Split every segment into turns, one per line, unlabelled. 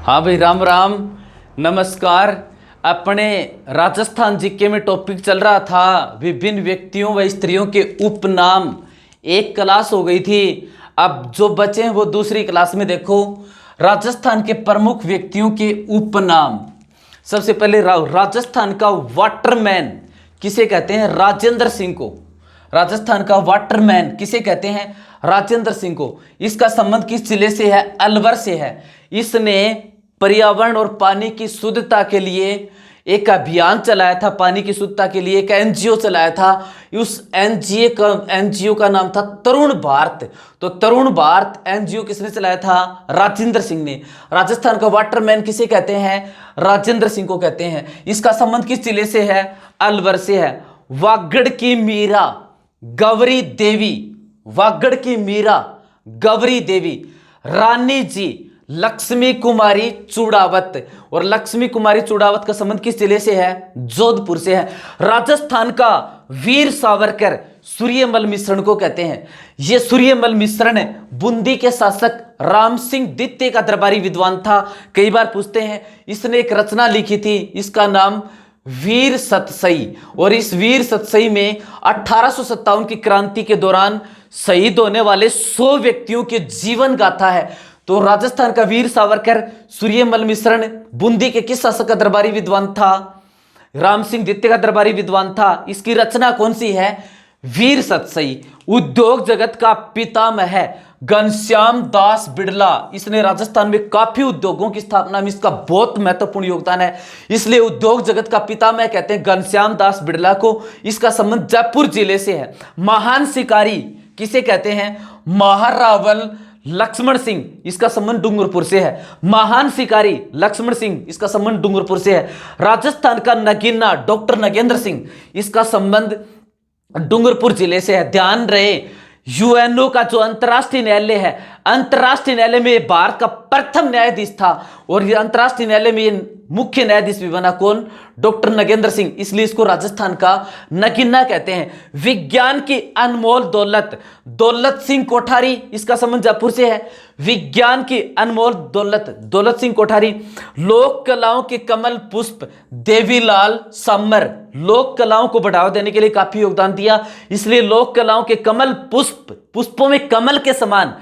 हाँ भाई, राम राम, नमस्कार। अपने राजस्थान जीके में टॉपिक चल रहा था विभिन्न व्यक्तियों व स्त्रियों के उपनाम। एक क्लास हो गई थी, अब जो बचे हैं वो दूसरी क्लास में। देखो, राजस्थान के प्रमुख व्यक्तियों के उपनाम। सबसे पहले राजस्थान का वाटरमैन किसे कहते हैं? राजेंद्र सिंह को। राजस्थान का वाटरमैन किसे कहते हैं? राजेंद्र सिंह को। इसका संबंध किस जिले से है? अलवर से है। इसने पर्यावरण और पानी की शुद्धता के लिए एक अभियान चलाया था। पानी की शुद्धता के लिए एक एनजीओ चलाया था। उस एनजीओ का नाम था तरुण भारत। तो तरुण भारत एनजीओ किसने चलाया था? राजेंद्र सिंह ने। राजस्थान का वाटरमैन किसे कहते हैं? राजेंद्र सिंह को कहते हैं। इसका संबंध किस जिले से है? अलवर से है। वागड़ की मीरा गौरी देवी, वागड़ की मीरा गौरी देवी, रानी जी लक्ष्मी कुमारी चूड़ावत। और लक्ष्मी कुमारी चूड़ावत का संबंध किस जिले से है? जोधपुर से है। राजस्थान का वीर सावरकर सूर्यमल मिश्रण को कहते हैं। यह सूर्यमल मिश्रण बूंदी के शासक राम सिंह द्वितीय का दरबारी विद्वान था। कई बार पूछते हैं, इसने एक रचना लिखी थी, इसका नाम वीर सतसई। और इस वीर सतसई में 1857 की क्रांति के दौरान शहीद होने वाले 100 व्यक्तियों के जीवन गाथा है। तो राजस्थान का वीर सावरकर सूर्यमल मिश्रण बूंदी के किस शासक का दरबारी विद्वान था? राम सिंह द्वितीय का दरबारी विद्वान था। इसकी रचना कौन सी है? वीर सतसई। उद्योग जगत का पितामह है घनश्याम दास बिड़ला। इसने राजस्थान में काफी उद्योगों की स्थापना में इसका बहुत महत्वपूर्ण योगदान है, इसलिए उद्योग जगत का पितामह कहते हैं घनश्याम दास बिड़ला को। इसका संबंध जयपुर जिले से है। महान शिकारी किसे कहते हैं? महारावल लक्ष्मण सिंह। इसका संबंध डूंगरपुर से है। महान शिकारी लक्ष्मण सिंह, इसका संबंध डूंगरपुर से है। राजस्थान का नगीना डॉक्टर नगेंद्र सिंह, इसका संबंध डूंगरपुर जिले से है। ध्यान रहे, यूएनओ का जो अंतर्राष्ट्रीय न्यायालय है, अंतर्राष्ट्रीय न्यायालय में भारत का प्रथम न्यायाधीश था। और ये अंतर्राष्ट्रीय न्यायालय में मुख्य न्यायाधीश भी बना कौन? डॉक्टर नगेंद्र सिंह। इसलिए इसको राजस्थान का नगीना कहते हैं। विज्ञान की अनमोल दौलत दौलत सिंह कोठारी, इसका संबंध जयपुर से है। विज्ञान की अनमोल दौलत दौलत सिंह कोठारी। लोक कलाओं के कमल पुष्प देवीलाल सामर। लोक कलाओं को बढ़ावा देने के लिए काफी योगदान दिया, इसलिए लोक कलाओं के कमल पुष्पों में कमल के समान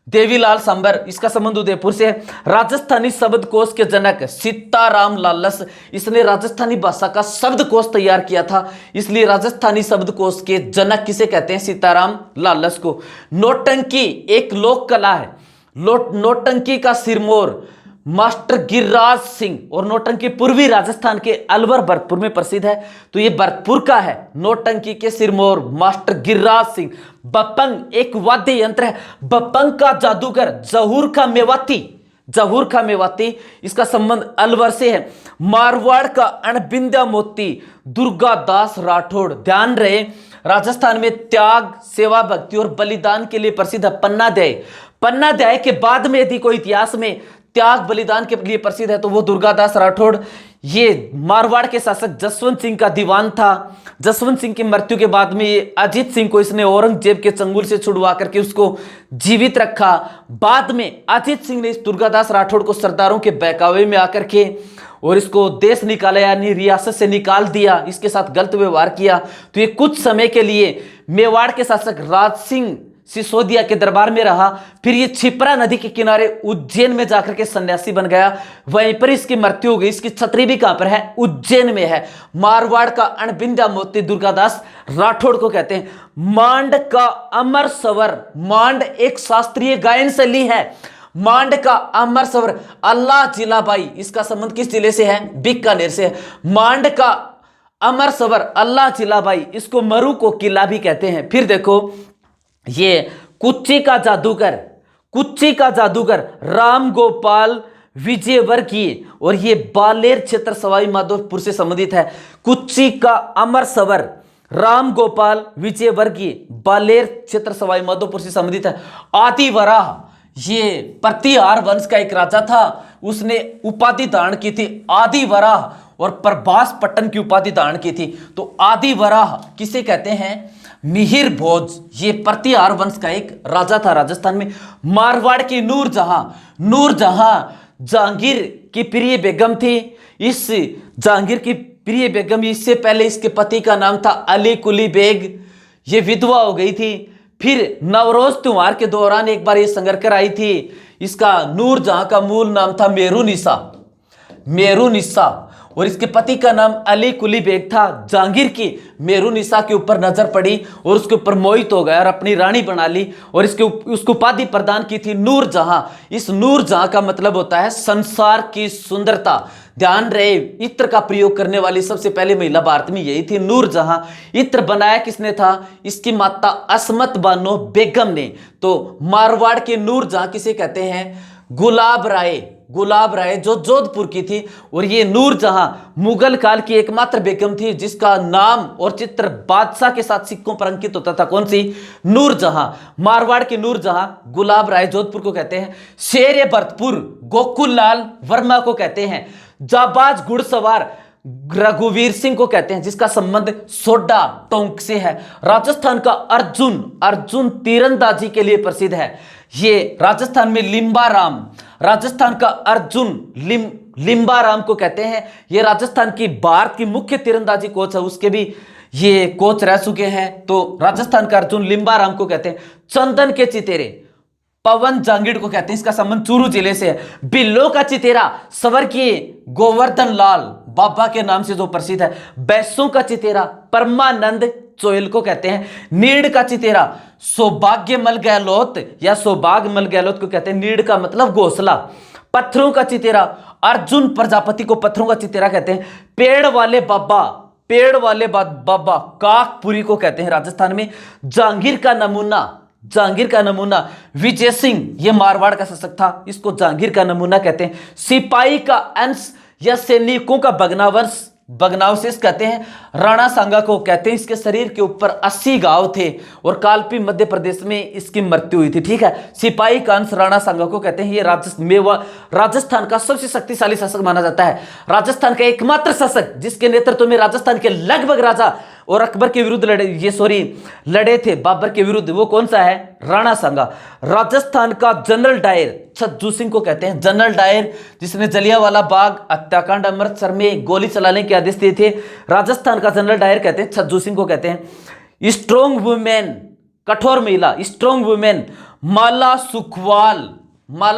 देवीलाल सांबर। इसका संबंध उदयपुर से है। राजस्थानी शब्दकोश के जनक सीताराम लालस, इसने राजस्थानी भाषा का शब्दकोश तैयार किया था, इसलिए राजस्थानी शब्दकोश के जनक किसे कहते हैं? सीताराम लालस को। नौटंकी एक लोक कला है। नौटंकी का सिरमौर मास्टर गिरिराज सिंह। और नौटंकी पूर्वी राजस्थान के अलवर भरतपुर में प्रसिद्ध है, तो ये भरतपुर का है। नौटंकी के सिरमौर मास्टर गिरिराज सिंह। बपंग एक वाद्य यंत्र है। बपंग का जादूगर जहूर का मेवाती, जहूर का मेवाती, इसका संबंध अलवर से है। मारवाड़ का अणबिंदा मोती दुर्गा दास राठौड़। ध्यान रहे, राजस्थान में त्याग सेवा भक्ति और बलिदान के लिए प्रसिद्ध है पन्नाध्याय। पन्नाध्याय के बाद में यदि कोई इतिहास में त्याग बलिदान के लिए प्रसिद्ध है तो वो दुर्गादास राठौड़। ये मारवाड़ के शासक जसवंत सिंह का दीवान था। जसवंत सिंह की मृत्यु के बाद में ये अजीत सिंह को इसने औरंगजेब के चंगुल से छुड़वा करके उसको जीवित रखा। बाद में अजीत सिंह ने इस दुर्गादास राठौड़ को सरदारों के बहकावे में आकर के और इसको देश निकाला, यानी रियासत से निकाल दिया, इसके साथ गलत व्यवहार किया। तो ये कुछ समय के लिए मेवाड़ के शासक राज सिंह सिसोदिया के दरबार में रहा। फिर ये छिपरा नदी के किनारे उज्जैन में जाकर के सन्यासी बन गया। वहीं पर इसकी मृत्यु हो गई। इसकी छतरी भी कहां पर है? उज्जैन में है। मारवाड़ का अणबिंदा मोती दुर्गादास राठौड़ को कहते हैं। मांड का अमर सवर। मांड एक शास्त्रीय गायन शैली है। मांड का अमर सवर अल्लाह जिलाबाई, इसका संबंध किस जिले से है? बीकानेर से है। मांड का अमर सवर अल्लाह जिलाबाई, इसको मरु को किला भी कहते हैं। फिर देखो, ये कुच्ची का जादूगर, कुच्ची का जादूगर राम गोपाल विजयवर्गीय, और ये बालेर क्षेत्र सवाई माधोपुर से संबंधित है। कुच्ची का अमर सवर राम गोपाल विजयवर्गीय बालेर क्षेत्र सवाई माधोपुर से संबंधित है। आदि वराह, ये प्रतिहार वंश का एक राजा था, उसने उपाधि धारण की थी आदि वराह, और प्रभास पट्टन की उपाधि धारण की थी। तो आदि वराह किसे कहते हैं? मिहिर भोज, ये प्रतिहार वंश का एक राजा था राजस्थान में। मारवाड़ की नूरजहां, नूरजहां जहांगीर की प्रिय बेगम थी। इस जहांगीर की प्रिय बेगम, इससे पहले इसके पति का नाम था अली कुली बेग, ये विधवा हो गई थी। फिर नवरोज त्योहार के दौरान एक बार ये संगर कर आई थी। इसका नूरजहां का मूल नाम था मेरुनिसा, और इसके पति का नाम अली कुली बेग था। जहांगीर की मेरुनिसा के ऊपर नजर पड़ी और उसके ऊपर मोहित हो गया और अपनी रानी बना ली, और उसको उपाधि प्रदान की थी नूरजहां। इस नूरजहां का मतलब होता है संसार की सुंदरता। ध्यान रहे, इत्र का प्रयोग करने वाली सबसे पहली महिला भारत में यही थी, नूरजहां। इत्र बनाया किसने था? इसकी माता असमत बानो बेगम ने। तो मारवाड़ के नूरजहां किसे कहते हैं? गुलाब राय जो जोधपुर की थी। और ये नूरजहां मुगल काल की एकमात्र बेगम थी जिसका नाम और चित्र बादशाह के साथ सिक्कों पर अंकित होता था। कौन सी? नूरजहां। मारवाड़ के नूरजहां गुलाब राय जोधपुर को कहते हैं। शेर भरतपुर गोकुल लाल वर्मा को कहते हैं। जाबाज घुड़सवार रघुवीर सिंह को कहते हैं, जिसका संबंध सोडा टोंक से है। राजस्थान का अर्जुन तीरंदाजी के लिए प्रसिद्ध है। ये राजस्थान में राजस्थान का अर्जुन लिम्बाराम को कहते हैं। ये राजस्थान की भारत की मुख्य तीरंदाजी कोच है, उसके भी ये कोच रह चुके हैं। तो राजस्थान का अर्जुन लिम्बाराम को कहते हैं। चंदन के चितेरे पवन जांगिड़ को कहते हैं, इसका संबंध चूरू जिले से है। बिल्लो का चितेरा स्वर्गीय गोवर्धन लाल बाबा के नाम से जो प्रसिद्ध है। बैसों का चितेरा परमानंद चोयल को कहते हैं। नीड़ का चितेरा सौभाग्यमल गहलोत को कहते हैं। नीड़ का मतलब घोंसला। पत्थरों का चितेरा अर्जुन प्रजापति को पत्थरों का चितेरा कहते हैं। पेड़ वाले बाबा काकपुरी को कहते हैं राजस्थान में। जहांगीर का नमूना विजय सिंह, ये मारवाड़ का शासक था, इसको जहांगीर का नमूना कहते हैं। सिपाही का अंश या सैनिकों का भग्नावशेष कहते हैं। राणा सांगा को कहते हैं। इसके शरीर के ऊपर 80 घाव थे और कालपी मध्य प्रदेश में इसकी मृत्यु हुई थी। ठीक है, सिपाही का अंश राणा सांगा को कहते हैं। ये राजस्थान का सबसे शक्तिशाली शासक माना जाता है। राजस्थान का एकमात्र शासक जिसके नेतृत्व में राजस्थान के लगभग राजा और अकबर के विरुद्ध लड़े थे बाबर के विरुद्ध, वो कौन सा है? राणा सांगा। राजस्थान का जनरल डायर छज्जू सिंह को कहते हैं। जनरल डायर जिसने जलियांवाला बाग हत्याकांड अमृतसर में गोली चलाने के आदेश दिए थे, राजस्थान का जनरल डायर कहते हैं, छज्जू सिंह को कहते हैं। स्ट्रॉन्ग वुमेन, कठोर महिला, स्ट्रॉन्ग वुमेन माला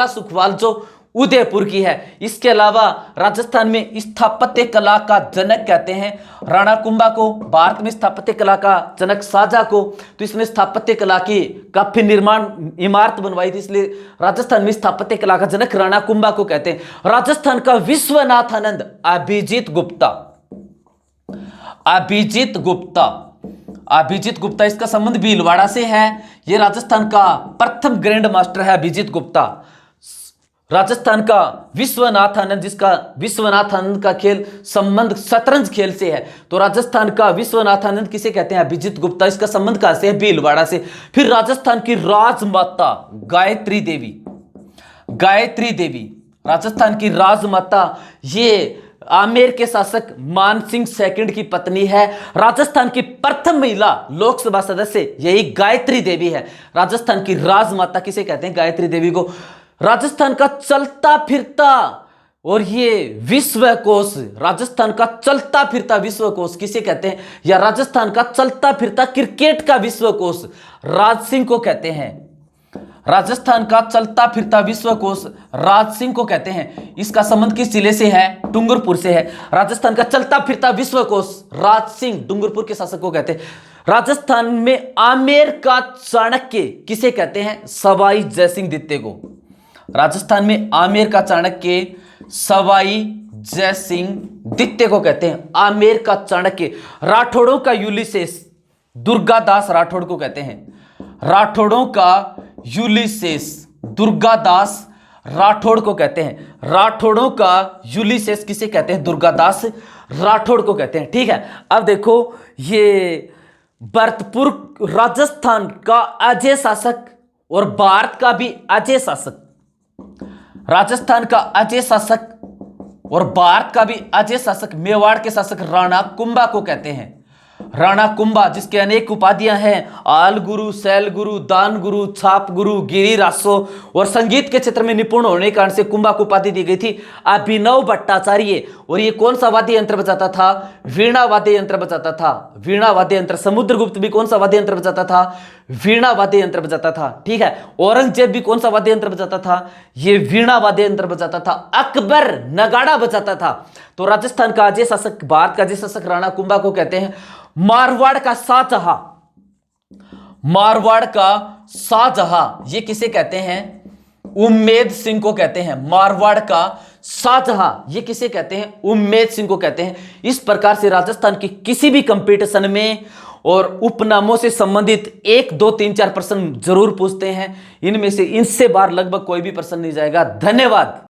सुखवाल जो उदयपुर की है। इसके अलावा राजस्थान में स्थापत्य कला का जनक कहते हैं राणा कुंभा को। भारत में स्थापत्य कला का जनक शाहजहां को। तो इसने स्थापत्य कला की काफी निर्माण इमारत बनवाई थी, इसलिए राजस्थान में स्थापत्य कला का जनक राणा कुंभा को कहते हैं। राजस्थान का विश्वनाथ आनंद अभिजीत गुप्ता, इसका संबंध भीलवाड़ा से है। यह राजस्थान का प्रथम ग्रैंड मास्टर है अभिजीत गुप्ता। राजस्थान का विश्वनाथ आनंद, जिसका विश्वनाथ आनंद का खेल संबंध शतरंज खेल से है। तो राजस्थान का विश्वनाथ आनंद किसे कहते हैं? अभिजीत गुप्ता। इसका संबंध कहां से है? भीलवाड़ा से। फिर राजस्थान की राजमाता गायत्री देवी, राजस्थान की राजमाता, ये आमेर के शासक मानसिंह सेकंड की पत्नी है। राजस्थान की प्रथम महिला लोकसभा सदस्य यही गायत्री देवी है। राजस्थान की राजमाता किसे कहते हैं? गायत्री देवी को। राजस्थान का चलता फिरता और ये विश्वकोश, राजस्थान का चलता फिरता विश्वकोश किसे कहते हैं? या राजस्थान का चलता फिरता क्रिकेट का विश्वकोश राज सिंह को कहते हैं। राजस्थान का चलता फिरता विश्वकोश राज सिंह को कहते हैं। इसका संबंध किस जिले से है? डूंगरपुर से है। राजस्थान का चलता फिरता विश्वकोश राज सिंह डूंगरपुर के शासक को कहते हैं। राजस्थान में आमेर का चाणक्य किसे कहते हैं? सवाई जयसिंह द्वितीय को। राजस्थान में आमेर का चाणक्य सवाई जयसिंह द्वितीय को कहते हैं। आमेर का चाणक्य। राठौड़ों का यूलिसेस दुर्गादास राठौड़ को कहते हैं। राठौड़ों का यूलिसेस दुर्गादास राठौड़ को कहते हैं। राठौड़ों का यूलिसेस किसे कहते हैं? दुर्गादास राठौड़ को कहते हैं। ठीक है, अब देखो ये भरतपुर राजस्थान का अजय शासक और भारत का भी अजय शासक, राजस्थान का अजय शासक और भारत का भी अजय शासक मेवाड़ के शासक राणा कुंभा को कहते हैं। राणा कुंभा, जिसके अनेक उपाधियां हैं, आल गुरु, शैल गुरु, दान गुरु, छाप गुरु, गिरी रासो, और संगीत के क्षेत्र में निपुण होने के कारण से कुंभा को उपाधि दी गई थी अभिनव भट्टाचार्य। और ये कौन सा वाद्य यंत्र बजाता था? वीणा वाद्य यंत्र बजाता था। वीणा वाद्य यंत्र। समुद्रगुप्त भी कौन सा वाद्य यंत्र बजाता था? वीणा वाद्य यंत्र बजाता था। ठीक है। औरंगजेब भी कौन सा वाद्य यंत्र बजाता था? ये वीणा वाद्य यंत्र बजाता था। अकबर नगाड़ा बजाता था। तो राजस्थान का अजय शासक, भारत का अजय शासक राणा कुंभा को कहते हैं मारवाड़ का शाहजहां। मारवाड़ का शाहजहां ये किसे कहते हैं? उम्मेद सिंह को कहते हैं। मारवाड़ का शाहजहां ये किसे कहते हैं? उम्मेद सिंह को कहते हैं। इस प्रकार से राजस्थान की किसी भी कंपटीशन में और उपनामों से संबंधित 1, 2, 3, 4 प्रश्न जरूर पूछते हैं। इनमें से इनसे बाहर लगभग कोई भी प्रश्न नहीं जाएगा। धन्यवाद।